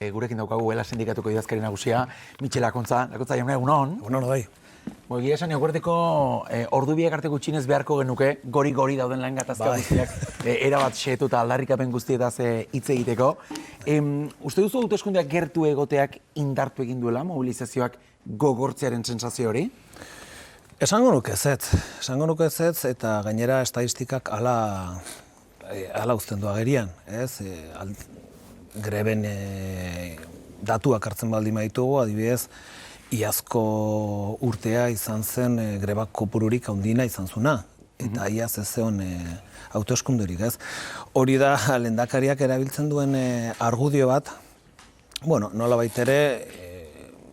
Gurekin daukagu Ela Sindikatuko idazkari nagusia, Mitxel Lakontza. Lakontza jauna, egunon? Egunon, bai. Egia esan, eguerdeko ordu biak arte gutxinez beharko genuke, gori dauden lan gatazka guztiak, erabat xehetu eta aldarrikapen guztietaz hitz egiteko. Uste duzu hauteskundeak gertu egoteak indartu egin duela, mobilizazioak gogortzearen sentsazio hori? Esango nuke ezetz, eta gainera estadistikak hala uzten du agerian, ez? Greben datuak hartzen baldin baditugu, adibidez, iazko urtea izan zen grebak kopururik handina izan zuna, eta iaz ez zeon hauteskunderik, ez? Hori da lehendakariak erabiltzen duen argudio bat, nolabait ere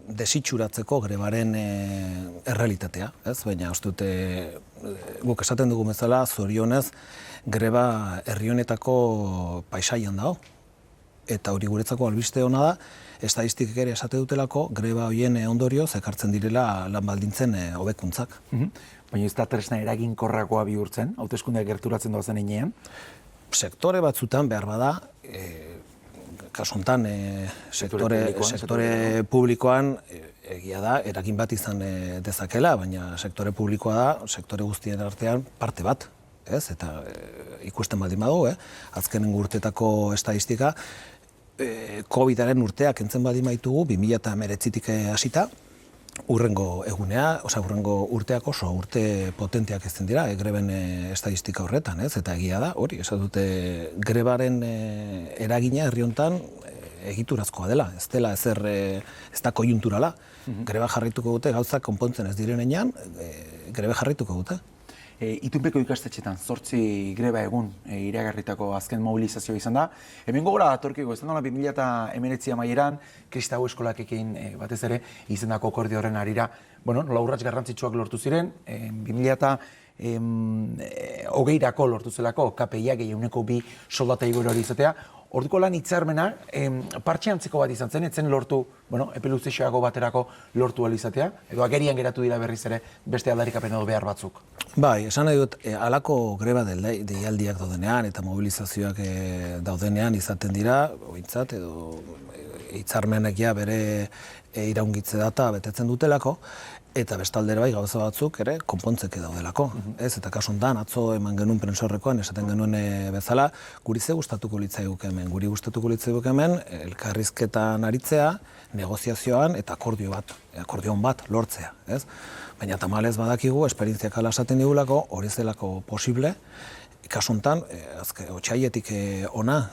desitxuratzeko grebaren errealitatea, ez? Baina uste dute guk esaten dugu bezala, zorionez, greba herri honetako paisaian dago. Eta hori guretzako albiste hona da, estadistikek ere esate dutelako, greba horien ondorioz ekartzen direla lan baldintzen hobekuntzak. Baina ez da tresna eraginkorrakoa bihurtzen, hauteskundeak gerturatzen doazen heinean? Sektore batzutan behar bada, kasu honetan sektore publikoan egia da, eragin bat izan dezakela, baina sektore publikoa da, sektore guztien artean parte bat. Ez? Eta ikusten baldin badugu, azkenengo urteetako estadistika, COVID-aren urteak entzen baldin baitugu, 2019tik hasita, urrengo urteak oso urte potenteak ezten dira, greben estadistika horretan, ez? Eta egia da, hori, esan dute grebaren eragina herri hontan egiturazkoa dela, ez dela ez da kojunturala. Greba jarraituko dute, gauzak konpontzen ez direnean, grebe jarraituko dute. Itunpeko ikastetxetan, 8 greba egun iragarritako azken mobilizazioa izan da. Hemen gogora datorkiko, ez da nola 2019 amaieran, Kristau eskolakekin batez ere izendako akordio horren harira, nola urrats garrantzitsuak lortu ziren, 2020 lortu zelako, KPIak 2 soldata igoera hori izatea. Orduko lan hitzarmena partxeantzeko bat izan zen, etzen lortu, epe luzexeago baterako lortu ahal izatea, edo agerian geratu dira berriz ere beste aldarrikapen edo behar batzuk. Bai, esan nahi dut, halako greba deialdiak daudenean eta mobilizazioak daudenean izaten dira, ointzat, edo hitzarmenek ja bere iraungitze data betetzen dutelako, eta bestaldera bai gauza batzuk ere konpontzeke daudelako. Ez, eta kasu honetan atzo eman genuen prentsaurrekoan esaten genuen bezala, guri gustatuko litzaiguke hemen, elkarrizketan aritzea, negoziazioan eta akordion bat lortzea, ez? Baina tamalez badakigu, esperientziak ala esaten digulako, hori zelako posible, kasu honetan, otsailetik ona,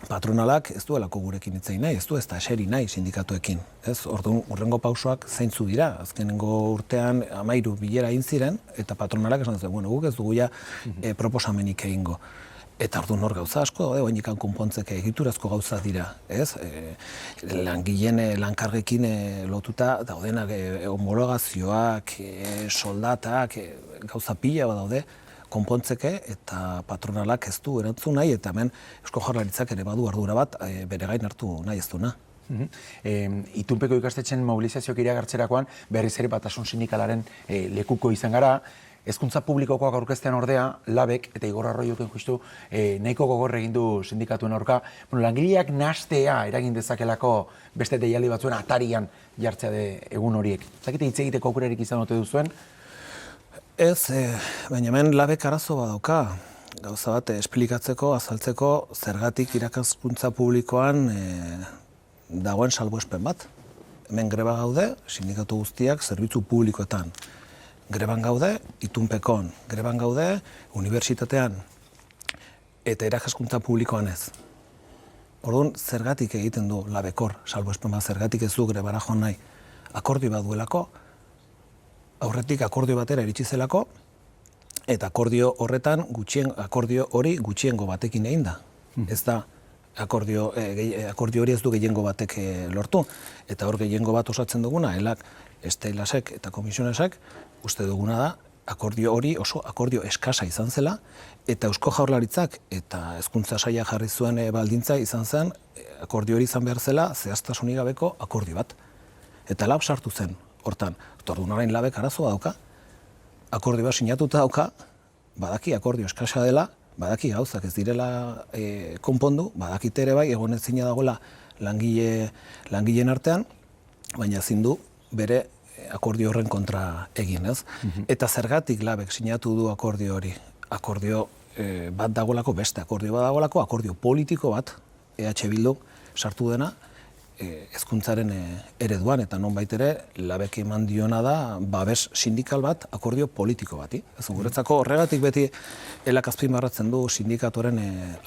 patronalak ez duelako gurekin hitz egin nahi, ez da eseri nahi sindikatuekin. Orduan, hurrengo pausoak zeintzu dira. Azkenengo urtean 13 bilera egin ziren, eta patronalak esan zuen, guk ez dugu ja proposamenik egingo. Eta orduan hor gauza asko, oinikan konpontzeke egiturazko gauza dira. Langileen lankargekin lotuta daudenak homologazioak, soldatak, gauza pila bat daude, konpontzeke eta patronalak ez du erantzun nahi, eta hemen Eusko Jaurlaritzak ere badu ardura bat bere gain hartu nahi ez duena. Itunpeko ikastetxen mobilizazioak iragartzerakoan berriz ere batasun sindikalaren lekuko izan gara. Hezkuntza publikokoak aurkeztean ordea, Labek eta Igor Arroioken justu nahiko gogor egin du sindikatuen aurka. Langileak nahastea eragin dezakelako beste deialdi batzuen atarian jartzea egun horiek. Zakite hitz egiteko aukerarik izan ote duzuen? Ez, baina hemen Labek arazo badauka. Gauza bat, esplikatzeko, azaltzeko, zergatik irakaskuntza publikoan dagoen salbuespen bat. Hemen greba gaude, sindikatu guztiak zerbitzu publikoetan. Greban gaude, itunpekon, greban gaude, unibertsitatean, eta irakaskuntza publikoan ez. Orduan, zergatik egiten du Labekor salbuespen bat, zergatik ez du grebara joan nahi. Akordio bat duelako, aurretik akordio batera iritsi zelako, eta akordio hori gutxiengo batekin egin da. Ez da, akordio hori ez du gehiengo batek lortu. Eta hor gehiengo bat osatzen duguna, elak, estelasek eta komisionesek, uste duguna da, akordio hori oso akordio eskasa izan zela, eta Eusko Jaurlaritzak eta hezkuntza saila jarri zuen baldintza izan zen, akordio hori izan behar zela, zehaztasunik gabeko akordio bat. Eta Lab sartu zen, hortan. Orduan orain Labek arazoa dauka, akordioa sinatuta dauka, badaki akordio eskasa dela, badaki gauzak ez direla konpondu, badakit ere bai, egon ezina dagoela langileen artean, baina ezin du bere akordio horren kontra egin, ez? Eta zergatik labek sinatu du akordio hori? Akordio bat dagolako, beste akordio bat dagolako, akordio politiko bat, EH Bilduk sartu dena, hezkuntzaren ereduan, eta nonbait ere, labek eman diona da, babes sindikal bat, akordio politiko bati. Ez, guretzako horregatik beti elak azpimarratzen du sindikatuaren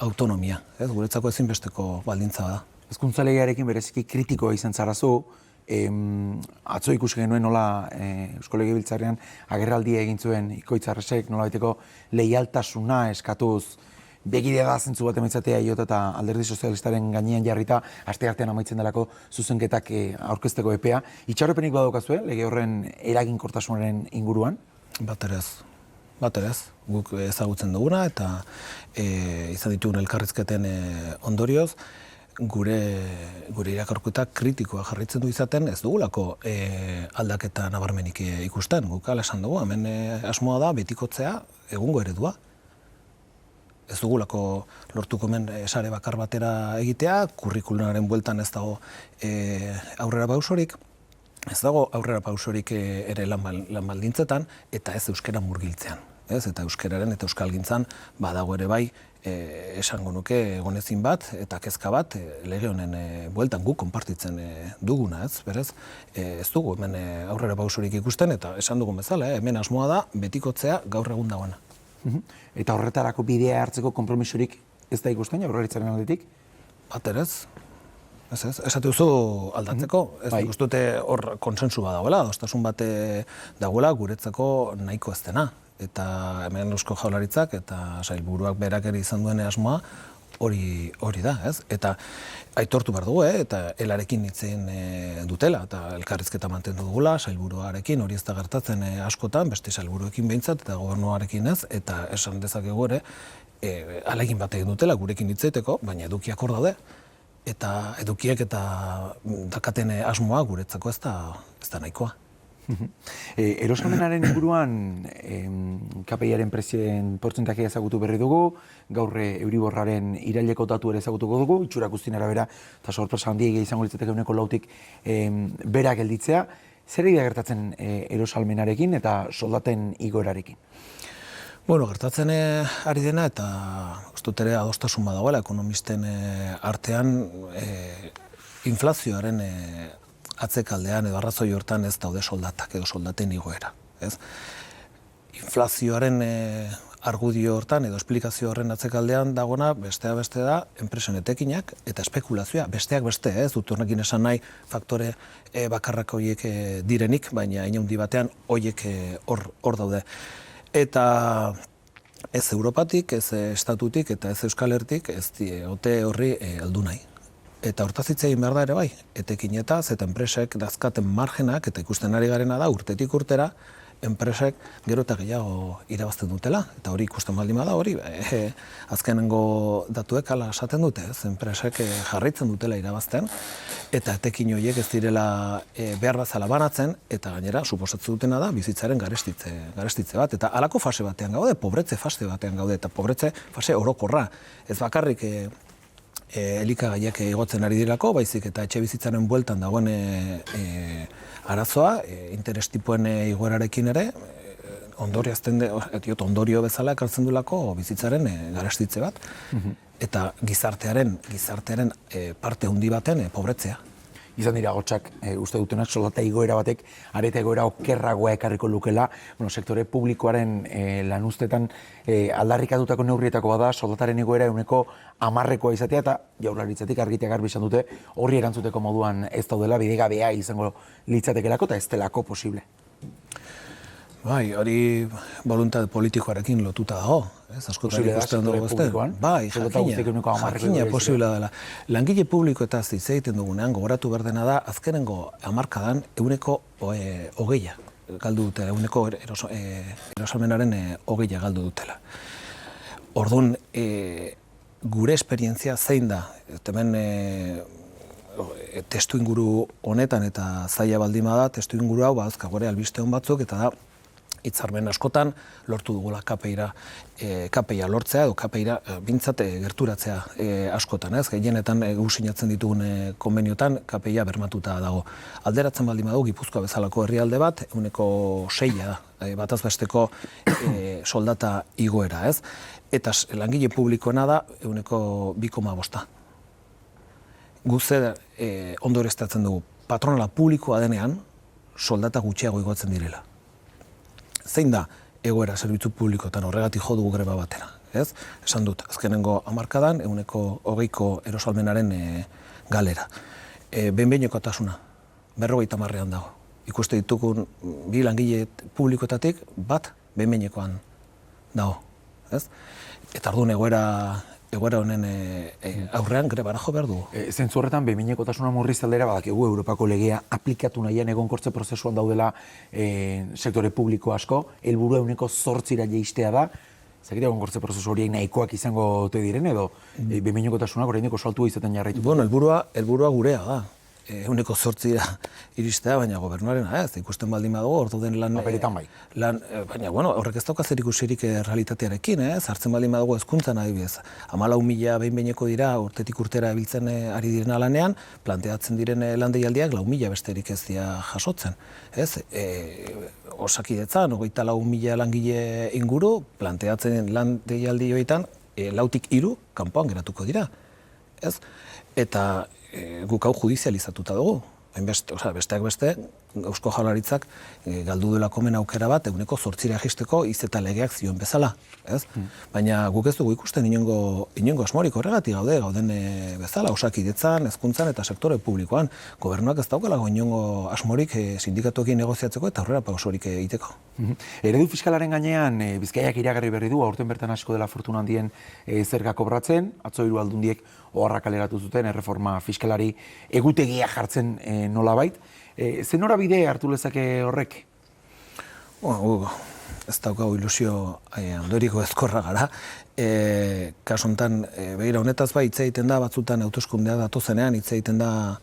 autonomia. Ez, guretzako ezinbesteko baldintza da. Hezkuntza legearekin bereziki kritikoa izan zarazu, atzo ikusi genuen nola Eusko Legebiltzarrean agerraldia egin zuen Ikoitzarresek nolabaiteko leialtasuna eskatuz begire da zentzu bat emetzatea iota eta Alderdi Sozialistaren gainean jarrita asteartean amaitzen delako zuzenketak aurkezteko epea. Itxaropenik badaukazue lege horren eraginkortasunaren inguruan? Bat ere ez. Guk ezagutzen duguna eta izan ditugun elkarrizketen ondorioz, gure irakurketak kritikoa jarraitzen du izaten, ez dugulako aldaketa nabarmenik ikusten. Guk ala esan dugu, hemen asmoa da betikotzea egungo eredua. Ez dugulako lortuko hemen sare bakar batera egitea, kurrikulumaren bueltan ez dago aurrera pausorik, ere lan baldintzetan, eta ez euskara murgiltzean. Eta euskararen eta euskalgintzan badago ere bai esango nuke egonezin bat eta kezka bat lege honen bueltan guk konpartitzen duguna, ez? Berez, ez dugu hemen aurrera pausorik ikusten eta esan dugun bezala, hemen asmoa da betikotzea gaur egun dagoena. Eta horretarako bidea hartzeko konpromisorik ez da ikusten Jaurlaritzaren aldetik? Bat ere ez. Esate duzu aldatzeko, ez ikustute hor konsensu bat dagoela, adostasun bat dagoela guretzako nahiko ez dena. Eta hemen Eusko Jaurlaritzak eta sailburuak berak ere izan duen asmoa hori da, ez? Eta aitortu behar dugu, eta elarekin hitzen dutela, eta elkarrizketa mantendu dugula, sailburuarekin hori ez da gertatzen askotan, beste sailburuekin behintzat, eta gobernuarekin ez, eta esan dezakegu ere, ahalegin bat egin dutela gurekin hitzaiteko, baina edukiak hor daude, eta edukiek eta dakaten asmoa guretzako ez da nahikoa. Erosalmenaren inguruan KPI-aren prezioen portzentajea ezagutu berri dugu, gaur Euriborraren iraileko datu ere ezagutuko dugu, itxura guztien arabera eta sorpresa handiegia izango litzateke ehuneko 4tik bera gelditzea. Zer da gertatzen erosalmenarekin eta soldaten igoerarekin? Gertatzen ari dena eta uste dut ere adostasun badagoela ekonomisten artean inflazioaren atzekaldean edo arrazoi hortan ez daude soldatak edo soldaten igoera. Inflazioaren argudio hortan edo esplikazio horren atzekaldean dagona beste da enpresen etekinak eta espekulazioa. Besteak beste, ez dut horrekin esan nahi faktore bakarrak horiek direnik, baina inaundi batean horiek hor daude. Eta ez Europatik, ez Estatutik eta ez Euskal Herrik ez diote horri heldu nahi. Eta hortaz hitz egin behar da ere bai, etekinetaz eta enpresek dazkaten margenak eta ikusten ari garena da urtetik urtera enpresek gero eta gehiago irabazten dutela. Eta hori ikusten baldin bada hori, azkenengo datuek hala esaten dute, enpresek jarraitzen dutela irabazten eta etekin horiek ez direla behar bazala banatzen eta gainera suposatzen dutena da bizitzaren garestitze bat. Eta halako fase batean gaude, pobretze fase batean gaude eta pobretze fase orokorra. Ez bakarrik elikagaiak igotzen ari direlako, baizik eta etxe bizitzaren bueltan dagoen arazoa, interes tipuen igoerarekin ere, ondorio bezala ekartzen duelako bizitzaren garestitze bat, eta gizartearen parte handi baten pobretzea. Izan dira gotxak uste dutenak soldata igoera batek areta egoera okerragoa ekarriko lukela, sektore publikoaren lanuztetan aldarrikatutako neurrietako bada soldataren igoera ehuneko 10 izatea eta Jaurlaritzatik argitek garbi izan dute horri erantzuteko moduan ez daudela bidegabea izango litzatekelako eta ez delako posible. Bai, hori boluntate politikoarekin lotuta dago. Askotan ikusten dugu beste. Bai, jakina posiblea dela. Langile publikoetaz hitz egiten dugunean gogoratu behar dena da azkenengo hamarkadan ehuneko 20 galdu dutela, ehuneko erosalmenaren 20 galdu dutela. Orduan, gure esperientzia zein da? Hemen testu inguru honetan eta zaila baldin bada, testu inguru hau badazka gore albiste hon batzuk eta da hitzarmen askotan, lortu dugula KPIa lortzea, edo KPIra bintzat gerturatzea askotan, ez? Gehienetan sinatzen ditugun konbeniotan KPIa bermatuta dago. Alderatzen baldin badu, Gipuzkoa bezalako herrialde bat, 6% da, bataz besteko soldata igoera, ez? Eta langile publikoena da 2,5%. Guze ondo erestatzen dugu, patronala publikoa denean, soldata gutxiago igotzen direla. Zein da egoera zerbitzu publikoetan, horregatik jo dugu greba batera, ez? Esan dut, azkenengo hamarkadan 20% erosalmenaren galera. Behin-behinekotasuna, 50%an dago. Ikuste ditugun bi langile publikoetatik bat behin-behinekoan dago, ez? Eta orduan egoera honen aurrean grebara jo behar dugu. Zentzu horretan, behin-behinekotasuna murrizte aldera, badakigu Europako legea aplikatu nahian egonkortze prozesuan daudela sektore publiko asko, helburua 8%ra jeistea da, zakite egonkortze prozesu horiek nahikoak izango ote diren, edo behin-behinekotasunak oraindik oso altua izaten jarraitu. Bueno, helburua gurea da. 8%ra iristea, baina gobernuarena ez, ikusten baldin badugu, ordu den lan... Paperetan bai. Baina, bueno, horrek ez dauka zer ikusirik realitatearekin, ez? Hartzen baldin badugu hezkuntzan adibidez. 14.000 behin-behineko dira urtetik urtera ebiltzen ari direna lanean, planteatzen diren lan-deialdiak 4.000 besterik ez dira jasotzen, ez? Osakidetzan, 24.000 langile inguru, planteatzen lan-deialdi horietan, 4-3 kanpoan geratuko dira, ez? Eta guk hau judizializatuta dugu. Besteak beste, Eusko Jaurlaritzak galdu duela komen aukera bat 8%ra jaisteko eta legeak zioen bezala, ez? Baina guk ez dugu ikusten inongo asmorik horregatik gauden bezala, osakidetzan, hezkuntzan eta sektore publikoan. Gobernuak ez daukalago inongo asmorik sindikatuekin negoziatzeko eta aurrera pausorik egiteko. Eredu fiskalaren gainean, Bizkaiak iragarri berri du, aurten bertan asko dela fortuna handien zerga kobratzen, atzo 3 aldundiek oharra kaleratu zuten erreforma fiskalari egutegia jartzen nolabait. Zer norabide hartu lezake horrek? Ez daukagu ilusio ondoriko ezkorra gara. Kasu honetan, begira honetaz bai hitz egiten da, batzutan hauteskundea datozenean, hitz egiten da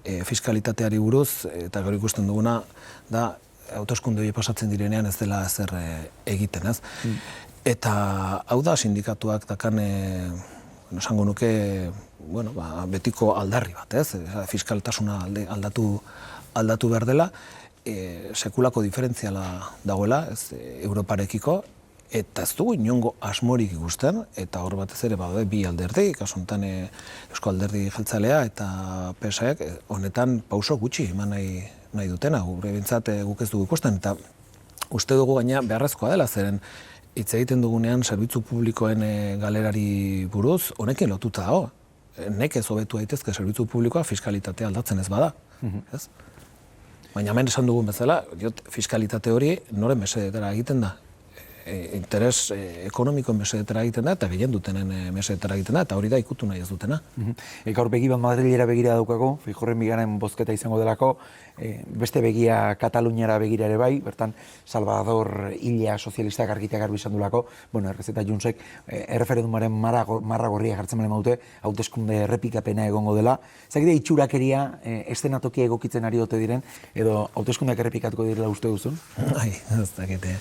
fiskalitateari buruz, eta gero ikusten duguna da hauteskunde hori pasatzen direnean ez dela ezer egiten, ez? Eta hau da sindikatuak dakan esango nuke, betiko aldarri bat, ez? Fiskaltasuna aldatu behar dela, sekulako diferentziala dagoela, ez, Europarekiko, eta ez dugu inongo asmorik ikusten, eta hor batez ere badaude bi alderdi, kasu honetan Eusko Alderdi Jeltzalea eta PSek honetan pauso gutxi eman nahi dutena, gure bintzat guk ez dugu ikusten, eta uste dugu gaina beharrezkoa dela, zeren hitz egiten dugunean zerbitzu publikoen galerari buruz, honekin lotuta dago. Nekez hobetu daitezke zerbitzu publikoa fiskalitatea aldatzen ez bada. Ez? Baina hemen esan dugun bezala, fiskalitate hori noren mesedetara egiten da. Interes ekonomikoen mesedetara egiten da, eta gehien dutenen mesedetara egiten da, eta hori da ikutu nahi ez dutena. Gaur begi bat Madrilera begira daukago, Feijóoren bigarren bozketa izango delako, beste begia Kataluniara begira ere bai, bertan Salvador Illa sozialistak argitea garbi izan duelako, Errez eta Juntsek erreferendumaren marra gorria jartzen bale maute, hauteskunde errepikapena egongo dela. Zakite itxurakeria eszenatokia egokitzen ari ote diren, edo hauteskundeak errepikatuko direla uste duzun? Ez dakite.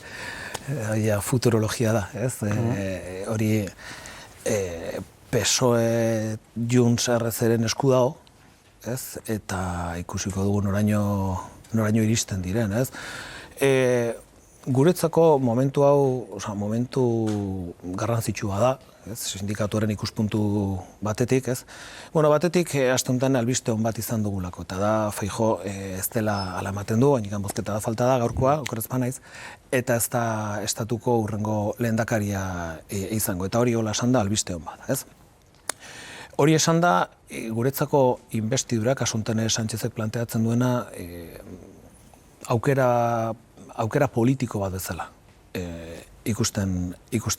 Futurologia da, ez? Hori PSOE Junts RCren esku dago, ez? Eta ikusiko dugu noraino iristen diren, ez? Guretzako momentu hau, momentu garrantzitsua da, ez? Sindikatuaren ikuspuntu batetik, ez? Batetik, aste honetan albiste on bat izan dugulako, eta da Feijóo ez dela ala ematen du, baina bozketa da falta da gaurkoa, okerrez naiz, eta ez da estatuko hurrengo lehendakaria izango, eta hori hola esan da albiste on bat, ez? Hori esan da, guretzako investidura, kasu honetan Sánchezek planteatzen duena, aukera politiko bat bezala ikusten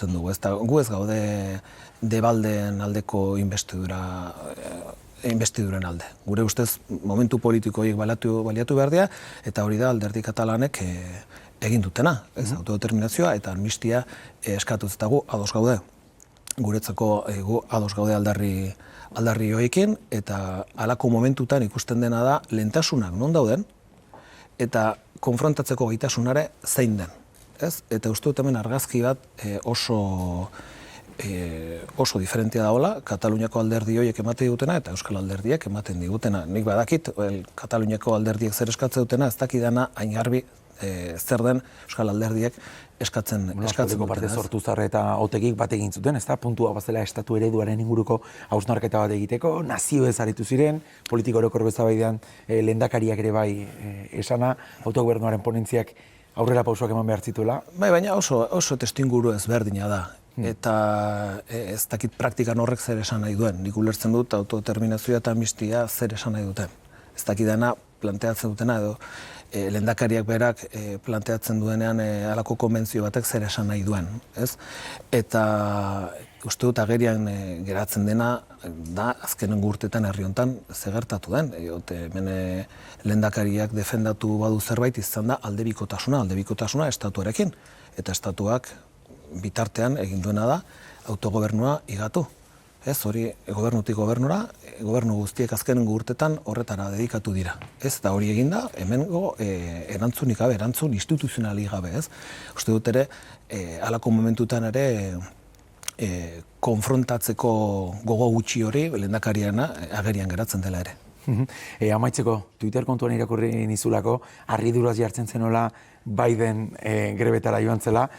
dugu. Gu ez gaude debaldeen aldeko investiduren alde. Gure ustez momentu politiko horiek baliatu behar dira, eta hori da alderdi katalanek egin dutena, ez autodeterminazioa eta amnistia eskatuz eta gu ados gaude. Guretzako gu ados gaude aldarri horiekin, eta halako momentutan ikusten dena da lehentasunak non dauden, eta konfrontatzeko gaitasunare zein den. ez? Eta uste dut hemen argazki bat oso diferentia dagoela, Kataluniako alderdi horiek ematen digutena eta Euskal alderdiek ematen digutena. Nik badakit, Kataluniako alderdiek zer eskatzen dutena, ez dakidana hain garbi zer den Euskal alderdiek eskatzen dutena. Parte sortu zarre eta otegik bat egin zuten, ez da, puntua bazela estatu ereduaren inguruko hausnarketa bat egiteko, nazio ez aritu ziren, politiko orokor bezabaidean lehendakariak ere bai esana, autogobernuaren ponentziak aurrera pausoak eman behar zituela. Bai, baina oso testuinguru ezberdina da. Eta ez dakit praktikan horrek zer esan nahi duen. Nik ulertzen dut autodeterminazioa eta amnistia zer esan nahi duten. Ez dakidana planteatzen dutena edo lehendakariak berak planteatzen duenean halako konbentzio batek zer esan nahi duen. Ez? Eta uste dut agerian geratzen dena da azkenengo urteetan herri honetan zer gertatu den. Hemen lehendakariak defendatu badu zerbait izan da aldebikotasuna estatuarekin. Eta estatuak bitartean egin duena da autogobernua higatu. Ez, hori gobernutik gobernura, gobernu guztiek azkenengo urtetan horretara dedikatu dira. Ez, eta hori eginda, hemengo erantzunik gabe, erantzun instituzionali gabe, ez. Uste dut ere, halako momentutan ere konfrontatzeko gogo gutxi hori lehendakariana agerian geratzen dela ere. Amaitzeko, Twitter kontuan irakurri nizulako, harriduraz jartzen zenola Biden grebetara joan zela,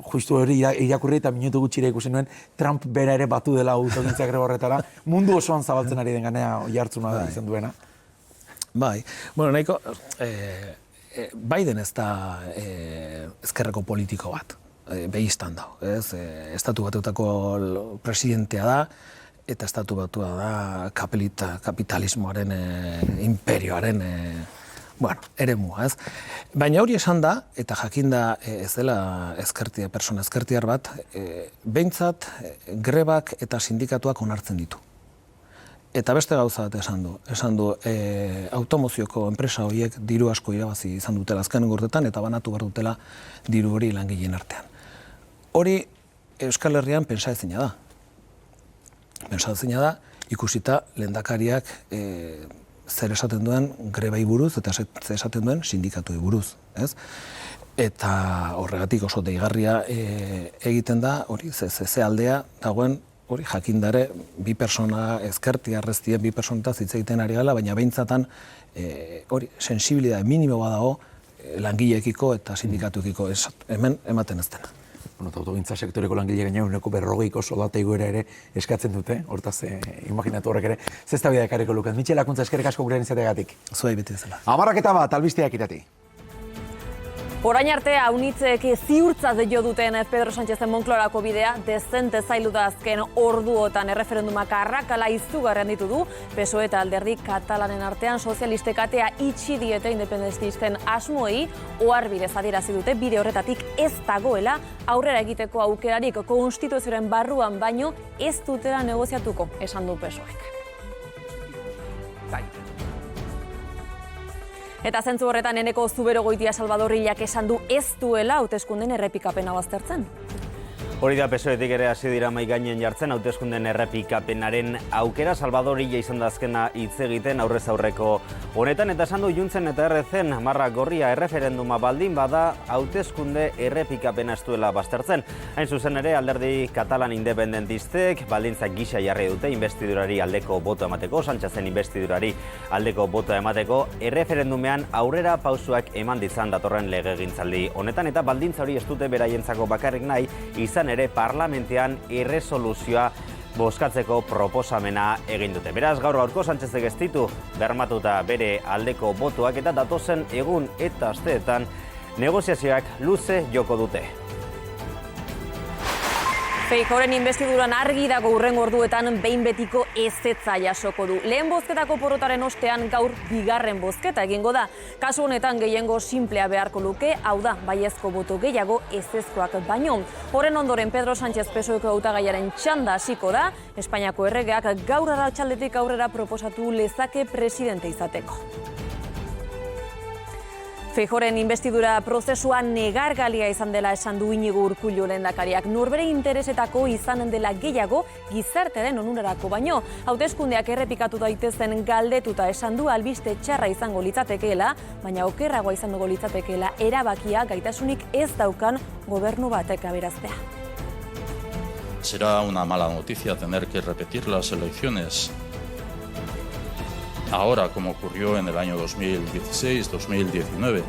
justu hori irakurri eta minutu gutxira ikusen nuen, Trump bera ere batu dela autogintza greba horretara, mundu osoan zabaltzen ari den ganea jartzuna izan duena. Bai, bueno, nahiko, Biden ez da ezkerreko politiko bat, behistan da, ez? Estatu Batuetako presidentea da, eta estatu batua da kapitalismoaren, imperioaren, eremua, ez? Baina hori esan da, eta jakinda ez dela persona ezkertiar bat, behintzat grebak eta sindikatuak onartzen ditu. Eta beste gauza bat esan du, automozioko enpresa horiek diru asko irabazi izan dutela azkenengo urteetan eta banatu behar dutela diru hori langileen artean. Hori Euskal Herrian pentsaezina da. Pentsaezina da, ikusita lehendakariak zer esaten duen grebai buruz eta zer esaten duen sindikatuei buruz, ez? Eta horregatik oso deigarria egiten da, hori, ze aldea dagoen, hori, jakindare, bi persona ezkertiarrez dien bi personetaz hitz egiten ari gala, baina behintzatan, hori, sensibilidade minimo badago langileekiko eta sindikatuekiko, hemen ematen ez dena. Autogintza sektoreko langile gaina 40% soldata igoera ere eskatzen dute, hortaz imaginatu horrek ere. Zeztabidea ekarriko luken. Mitxel Akuntza, eskerrik asko gurean izateagatik. Zuei beti bezala. 11:01 albisteak irati. Orain arte haunitzek ziurtzat jo duten Pedro Sánchezen Monclorako bidea dezente zailu da azken orduotan erreferendumak arrakala izugarrian ditu du. PSOE eta alderdi katalanen artean sozialistek atea itxi diete independentisten asmoei oharbidez adierazi dute bide horretatik ez dagoela aurrera egiteko aukerarik konstituzioaren barruan baino ez dutela negoziatuko, esan du PSOEk. Eta zentzu horretan Eneko Zuberogoitia Salvadorrilak esan du ez duela hauteskunden errepikapena baztertzen. Hori da PSOEtik ere hasi dira mahai gainean jartzen hauteskunden errepikapenaren aukera. Salvadorilla izan da azkena hitz egiten aurrez aurreko honetan eta esan du Juntzen eta RCen marra gorria erreferenduma baldin bada hauteskunde errepikapena ez duela baztertzen. Hain zuzen ere alderdi katalan independentistek baldintzak gisa jarri dute investidurari aldeko boto emateko, Sánchezen investidurari aldeko boto emateko, erreferendumean aurrera pausuak eman ditzan datorren legegintzaldi honetan eta baldintza hori ez dute beraientzako bakarrik nahi izan ere parlamentean irresoluzioa bozkatzeko proposamena egin dute. Beraz, gaurko Sánchezek ez ditu bermatuta bere aldeko botoak eta datozen egun eta asteetan negoziazioak luze joko dute. Feijóoren investiduran argi dago hurrengo orduetan behin betiko ezetza jasoko du. Lehen bozketako porrotaren ostean gaur bigarren bozketa egingo da. Kasu honetan gehiengo sinplea beharko luke, hau da, baiezko boto gehiago ezezkoak baino. Horren ondoren Pedro Sánchez PSOEko hautagaiaren txanda hasiko da, Espainiako erregeak gaur arratsaldetik aurrera proposatu lezake presidente izateko. Feijóoren investidura prozesua negargalia izan dela esan du Iñigo Urkullu lehendakariak. Norbere interesetako izanen dela gehiago gizartearen onurarako baino. Hauteskundeak errepikatu daitezen galdetuta esan du albiste txarra izango litzatekeela, baina okerragoa izango litzatekeela erabakia gaitasunik ez daukan gobernu batek aberaztea. Será una mala noticia tener que repetir las elecciones ahora, como ocurrió en el año 2016-2019.